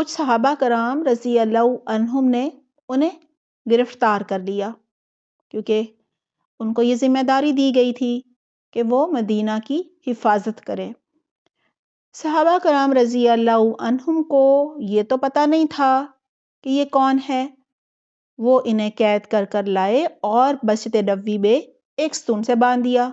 کچھ صحابہ کرام رضی اللہ عنہم نے انہیں گرفتار کر لیا، کیونکہ ان کو یہ ذمہ داری دی گئی تھی کہ وہ مدینہ کی حفاظت کریں۔ صحابہ کرام رضی اللہ عنہم کو یہ تو پتہ نہیں تھا کہ یہ کون ہے۔ وہ انہیں قید کر کر لائے اور مسجد نبوی میں ایک ستون سے باندھ دیا۔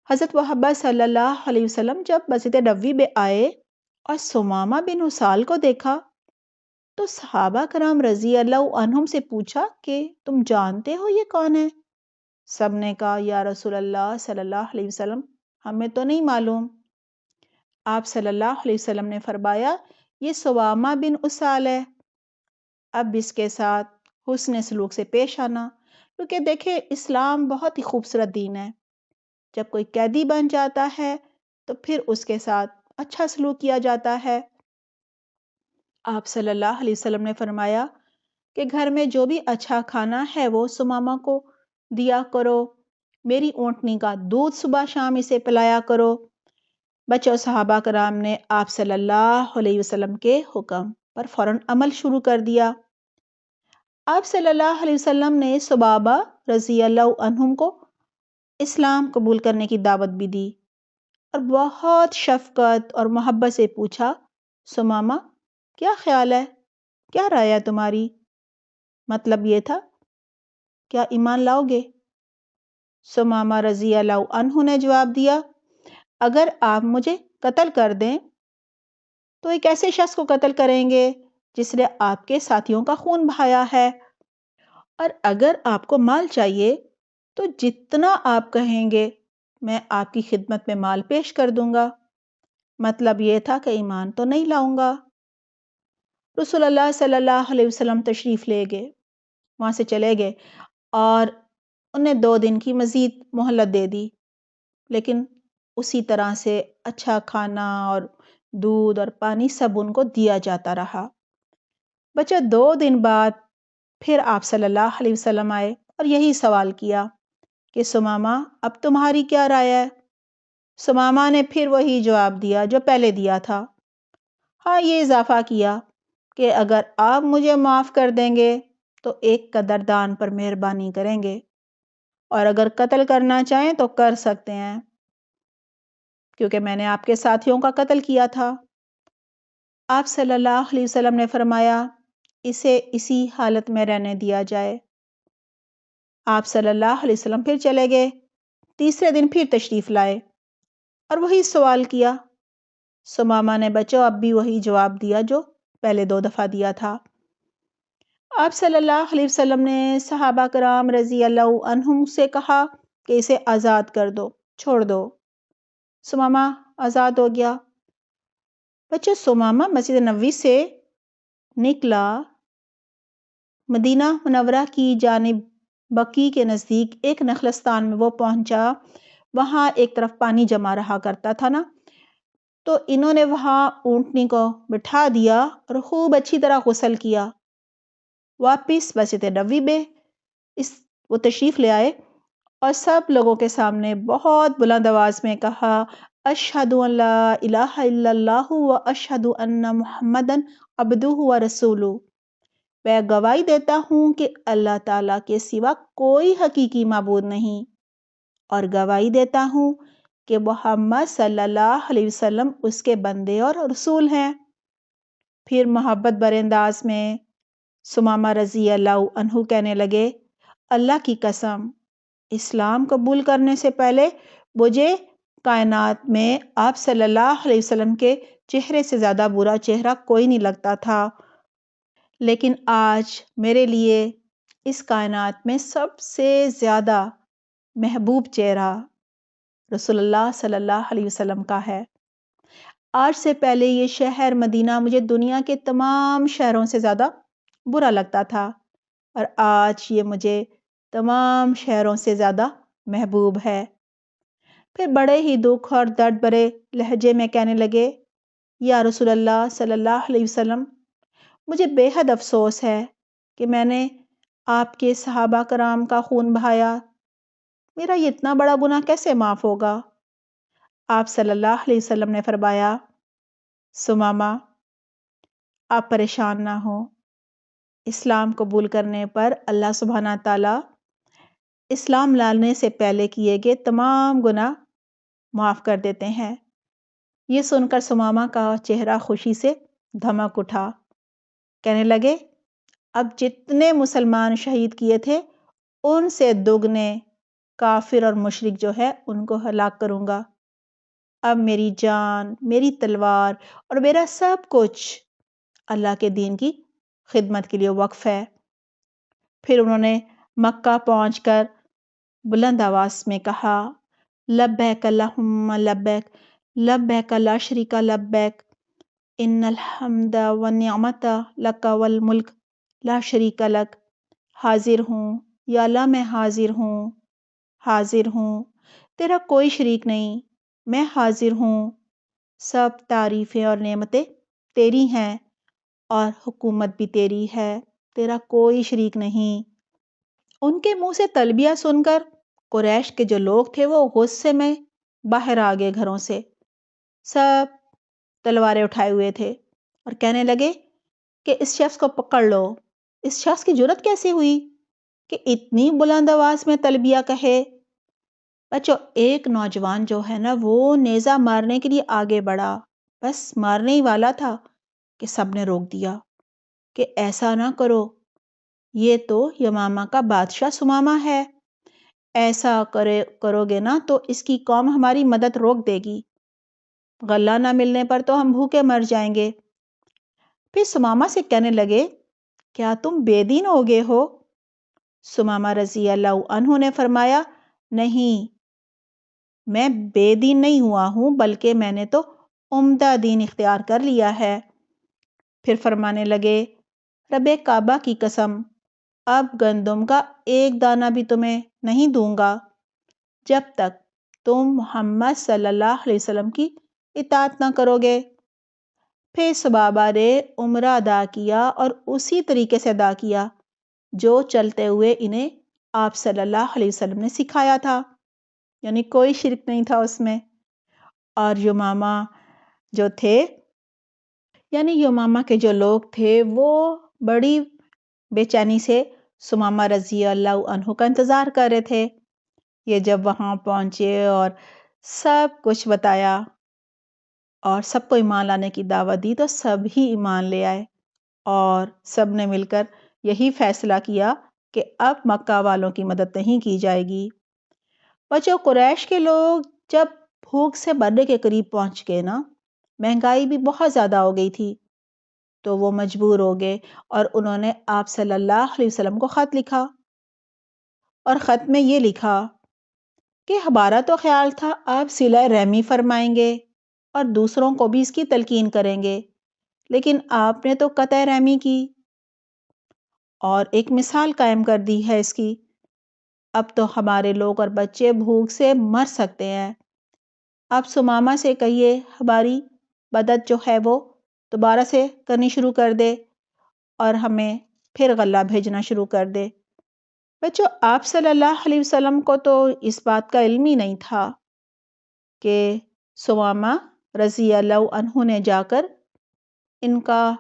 حضرت محمد صلی اللہ علیہ وسلم جب مسجد نبوی میں آئے اور ثمامہ بن اسال کو دیکھا تو صحابہ کرام رضی اللہ عنہم سے پوچھا کہ تم جانتے ہو یہ کون ہے؟ سب نے کہا یا رسول اللہ صلی اللہ علیہ وسلم ہمیں تو نہیں معلوم۔ آپ صلی اللہ علیہ وسلم نے فرمایا یہ ثمامہ بن اسال ہے، اب اس کے ساتھ حسن سلوک سے پیش آنا، کیونکہ دیکھیں اسلام بہت ہی خوبصورت دین ہے۔ جب کوئی قیدی بن جاتا ہے تو پھر اس کے ساتھ اچھا سلوک کیا جاتا ہے۔ آپ صلی اللہ علیہ وسلم نے فرمایا کہ گھر میں جو بھی اچھا کھانا ہے وہ ثمامہ کو دیا کرو، میری اونٹنی کا دودھ صبح شام اسے پلایا کرو۔ بچوں صحابہ کرام نے آپ صلی اللہ علیہ وسلم کے حکم پر فوراً عمل شروع کر دیا۔ آپ صلی اللہ علیہ وسلم نے ثمامہ رضی اللہ عنہم کو اسلام قبول کرنے کی دعوت بھی دی اور بہت شفقت اور محبت سے پوچھا ثمامہ کیا خیال ہے، کیا رائے ہے تمہاری؟ مطلب یہ تھا کیا ایمان لاؤ گے؟ ثمامہ رضی اللہ عنہ نے جواب دیا اگر آپ مجھے قتل کر دیں تو ایک ایسے شخص کو قتل کریں گے جس نے آپ کے ساتھیوں کا خون بہایا ہے، اور اگر آپ کو مال چاہیے تو جتنا آپ کہیں گے میں آپ کی خدمت میں مال پیش کر دوں گا۔ مطلب یہ تھا کہ ایمان تو نہیں لاؤں گا۔ رسول اللہ صلی اللہ علیہ وسلم تشریف لے گئے، وہاں سے چلے گئے اور انہیں 2 دن کی مزید مہلت دے دی، لیکن اسی طرح سے اچھا کھانا اور دودھ اور پانی سب ان کو دیا جاتا رہا۔ بچہ 2 دن بعد پھر آپ صلی اللہ علیہ وسلم آئے اور یہی سوال کیا کہ ثمامہ اب تمہاری کیا رائے ہے؟ ثمامہ نے پھر وہی جواب دیا جو پہلے دیا تھا، ہاں یہ اضافہ کیا کہ اگر آپ مجھے معاف کر دیں گے تو ایک قدردان پر مہربانی کریں گے، اور اگر قتل کرنا چاہیں تو کر سکتے ہیں کیونکہ میں نے آپ کے ساتھیوں کا قتل کیا تھا۔ آپ صلی اللہ علیہ وسلم نے فرمایا اسے اسی حالت میں رہنے دیا جائے۔ آپ صلی اللہ علیہ وسلم پھر چلے گئے، تیسرے دن پھر تشریف لائے اور وہی سوال کیا۔ ثمامہ نے بچوں اب بھی وہی جواب دیا جو پہلے 2 دفعہ دیا تھا۔ آپ صلی اللہ علیہ وسلم نے صحابہ کرام رضی اللہ عنہم سے کہا کہ اسے آزاد کر دو، چھوڑ دو۔ ثمامہ آزاد ہو گیا۔ بچوں ثمامہ مسجد نبوی سے نکلا، مدینہ منورہ کی جانب بقیع کے نزدیک ایک نخلستان میں وہ پہنچا۔ وہاں ایک طرف پانی جمع رہا کرتا تھا نا، تو انہوں نے وہاں اونٹنی کو بٹھا دیا اور خوب اچھی طرح غسل کیا۔ واپس مسجد نبوی میں وہ تشریف لے آئے اور سب لوگوں کے سامنے بہت بلند آواز میں کہا اشہد ان لا الہ الا اللہ و اشہد ان محمدن عبدہ و رسولہ، میں گواہی دیتا ہوں کہ اللہ تعالیٰ کے سوا کوئی حقیقی معبود نہیں، اور گواہی دیتا ہوں کہ محمد صلی اللہ علیہ وسلم اس کے بندے اور رسول ہیں۔ پھر محبت بھرے انداز میں ثمامہ رضی اللہ عنہ کہنے لگے اللہ کی قسم اسلام قبول کرنے سے پہلے مجھے کائنات میں آپ صلی اللہ علیہ وسلم کے چہرے سے زیادہ برا چہرہ کوئی نہیں لگتا تھا، لیکن آج میرے لیے اس کائنات میں سب سے زیادہ محبوب چہرہ رسول اللہ صلی اللہ علیہ وسلم کا ہے۔ آج سے پہلے یہ شہر مدینہ مجھے دنیا کے تمام شہروں سے زیادہ برا لگتا تھا، اور آج یہ مجھے تمام شہروں سے زیادہ محبوب ہے۔ پھر بڑے ہی دکھ اور درد بھرے لہجے میں کہنے لگے یا رسول اللہ صلی اللہ علیہ وسلم مجھے بے حد افسوس ہے کہ میں نے آپ کے صحابہ کرام کا خون بہایا، میرا یہ اتنا بڑا گناہ کیسے معاف ہوگا؟ آپ صلی اللہ علیہ وسلم نے فرمایا ثمامہ آپ پریشان نہ ہوں۔ اسلام قبول کرنے پر اللہ سبحانہ تعالیٰ اسلام لانے سے پہلے کیے گئے تمام گناہ معاف کر دیتے ہیں۔ یہ سن کر ثمامہ کا چہرہ خوشی سے دھمک اٹھا، کہنے لگے اب جتنے مسلمان شہید کیے تھے ان سے دگنے کافر اور مشرک جو ہے ان کو ہلاک کروں گا۔ اب میری جان، میری تلوار اور میرا سب کچھ اللہ کے دین کی خدمت کے لیے وقف ہے۔ پھر انہوں نے مکہ پہنچ کر بلند آواز میں کہا، لبیک اللہم لبیک، لبیک لا شریک لبیک، ان الحمد والنعمت لک والملک لا شریک لک۔ حاضر ہوں یا اللہ، میں حاضر ہوں، حاضر ہوں، تیرا کوئی شریک نہیں، میں حاضر ہوں، سب تعریفیں اور نعمتیں تیری ہیں اور حکومت بھی تیری ہے، تیرا کوئی شریک نہیں۔ ان کے منہ سے تلبیہ سن کر قریش کے جو لوگ تھے وہ غصے میں باہر آ گئے گھروں سے، سب تلواریں اٹھائے ہوئے تھے اور کہنے لگے کہ اس شخص کو پکڑ لو۔ اس شخص کی جرت کیسے ہوئی کہ اتنی بلند آواز میں تلبیہ کہے؟ بچوں، ایک نوجوان جو ہے نا وہ نیزہ مارنے کے لیے آگے بڑھا، بس مارنے ہی والا تھا کہ سب نے روک دیا کہ ایسا نہ کرو، یہ تو یمامہ کا بادشاہ ثمامہ ہے، ایسا کرو گے نا تو اس کی قوم ہماری مدد روک دے گی، غلہ نہ ملنے پر تو ہم بھوکے مر جائیں گے۔ پھر ثمامہ سے کہنے لگے کیا تم بے دین ہو گئے ہو؟ ثمامہ رضی اللہ عنہ نے فرمایا نہیں، میں بے دین نہیں ہوا ہوں بلکہ میں نے تو عمدہ دین اختیار کر لیا ہے۔ پھر فرمانے لگے رب کعبہ کی قسم، اب گندم کا ایک دانہ بھی تمہیں نہیں دوں گا جب تک تم محمد صلی اللہ علیہ وسلم کی اطاعت نہ کرو گے۔ پھر صحابہ نے عمرہ ادا کیا اور اسی طریقے سے ادا کیا جو چلتے ہوئے انہیں آپ صلی اللہ علیہ وسلم نے سکھایا تھا، یعنی کوئی شرک نہیں تھا اس میں۔ اور یمامہ جو تھے، یعنی یمامہ کے جو لوگ تھے وہ بڑی بے چینی سے ثمامہ رضی اللہ عنہ کا انتظار کر رہے تھے۔ یہ جب وہاں پہنچے اور سب کچھ بتایا اور سب کو ایمان لانے کی دعوت دی تو سب ہی ایمان لے آئے اور سب نے مل کر یہی فیصلہ کیا کہ اب مکہ والوں کی مدد نہیں کی جائے گی۔ بچوں، قریش کے لوگ جب بھوک سے مرنے کے قریب پہنچ گئے نا، مہنگائی بھی بہت زیادہ ہو گئی تھی، تو وہ مجبور ہو گئے اور انہوں نے آپ صلی اللہ علیہ وسلم کو خط لکھا اور خط میں یہ لکھا کہ ہمارا تو خیال تھا آپ صلہ رحمی فرمائیں گے اور دوسروں کو بھی اس کی تلقین کریں گے، لیکن آپ نے تو قطع رحمی کی اور ایک مثال قائم کر دی ہے اس کی۔ اب تو ہمارے لوگ اور بچے بھوک سے مر سکتے ہیں۔ اب ثمامہ سے کہیے ہماری مدد جو ہے وہ دوبارہ سے کرنی شروع کر دے اور ہمیں پھر غلہ بھیجنا شروع کر دے۔ بچوں، آپ صلی اللہ علیہ وسلم کو تو اس بات کا علم ہی نہیں تھا کہ ثمامہ رضی اللہ عنہ نے جا کر ان کا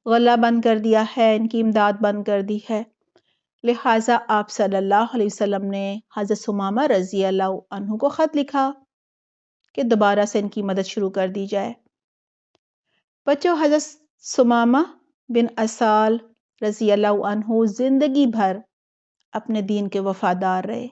غلہ بند کر دیا ہے، ان کی امداد بند کر دی ہے۔ لہٰذا آپ صلی اللہ علیہ وسلم نے حضرت ثمامہ رضی اللہ عنہ کو خط لکھا کہ دوبارہ سے ان کی مدد شروع کر دی جائے۔ بچوں، حضرت ثمامہ بن اسال رضی اللہ عنہ زندگی بھر اپنے دین کے وفادار رہے۔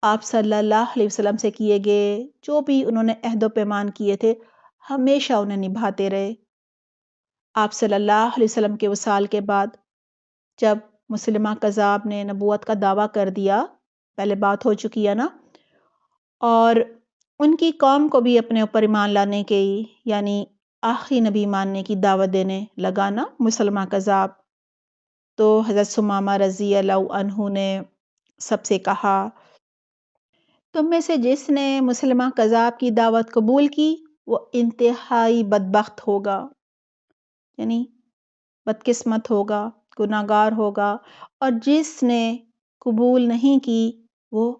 آپ صلی اللہ علیہ وسلم سے کیے گئے جو بھی انہوں نے عہد و پیمان کیے تھے ہمیشہ انہیں نبھاتے رہے۔ آپ صلی اللہ علیہ وسلم کے وصال کے بعد جب مسلمہ کذاب نے نبوت کا دعویٰ کر دیا، پہلے بات ہو چکی ہے نا، اور ان کی قوم کو بھی اپنے اوپر ایمان لانے کی، یعنی آخری نبی ماننے کی دعوت دینے لگا نا مسلمہ کذاب، تو حضرت ثمامہ رضی اللہ عنہ نے سب سے کہا تم میں سے جس نے مسلمہ کذاب کی دعوت قبول کی وہ انتہائی بدبخت ہوگا، یعنی بدقسمت ہوگا، گناہگار ہوگا، اور جس نے قبول نہیں کی وہ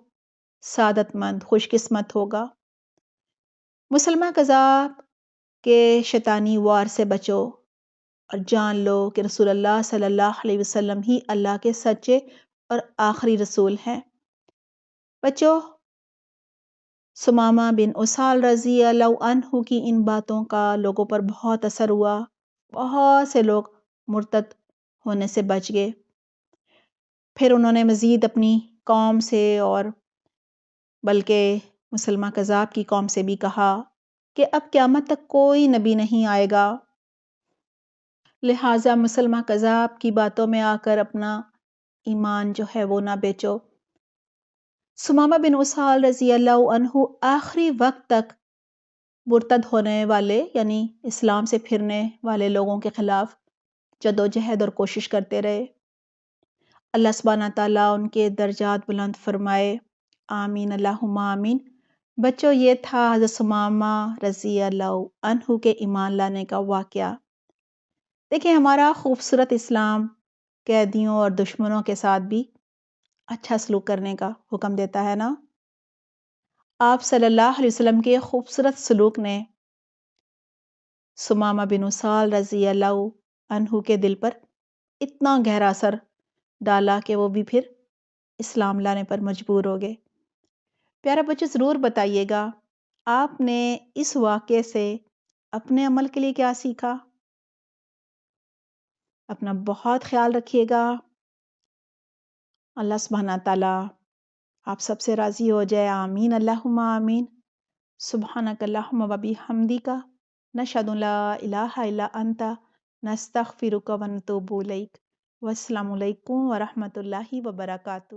سعادت مند، خوش قسمت ہوگا۔ مسلمہ کذاب کے شیطانی وار سے بچو، اور جان لو کہ رسول اللہ صلی اللہ علیہ وسلم ہی اللہ کے سچے اور آخری رسول ہیں۔ بچوں، سمامہ بن اسال رضی اللہ عنہ کی ان باتوں کا لوگوں پر بہت اثر ہوا۔ بہت سے لوگ مرتد ہونے سے بچ گئے۔ پھر انہوں نے مزید اپنی قوم سے اور بلکہ مسلمہ کذاب کی قوم سے بھی کہا کہ اب قیامت تک کوئی نبی نہیں آئے گا، لہٰذا مسلمہ کذاب کی باتوں میں آ کر اپنا ایمان جو ہے وہ نہ بیچو۔ سمامہ بن اسال رضی اللہ عنہ آخری وقت تک مرتد ہونے والے یعنی اسلام سے پھرنے والے لوگوں کے خلاف جدوجہد اور کوشش کرتے رہے۔ اللہ سبحانہ تعالیٰ ان کے درجات بلند فرمائے، آمین اللہم آمین۔ بچوں، یہ تھا حضرت سمامہ رضی اللہ عنہ کے ایمان لانے کا واقعہ۔ دیکھیں، ہمارا خوبصورت اسلام قیدیوں اور دشمنوں کے ساتھ بھی اچھا سلوک کرنے کا حکم دیتا ہے نا۔ آپ صلی اللہ علیہ وسلم کے خوبصورت سلوک نے سمامہ بن اسال رضی اللہ عنہ کے دل پر اتنا گہرا اثر ڈالا کہ وہ بھی پھر اسلام لانے پر مجبور ہو گئے۔ پیارا بچوں، ضرور بتائیے گا آپ نے اس واقعے سے اپنے عمل کے لیے کیا سیکھا۔ اپنا بہت خیال رکھیے گا۔ اللہ سبحانہ تعالیٰ آپ سب سے راضی ہو جائے، آمین اللہم آمین۔ سبحانک اللہم و بحمدک، نشہد ان لا الہ الا انت، نستغفرک و نتوب الیک۔ والسلام علیکم ورحمۃ اللہ وبرکاتہ۔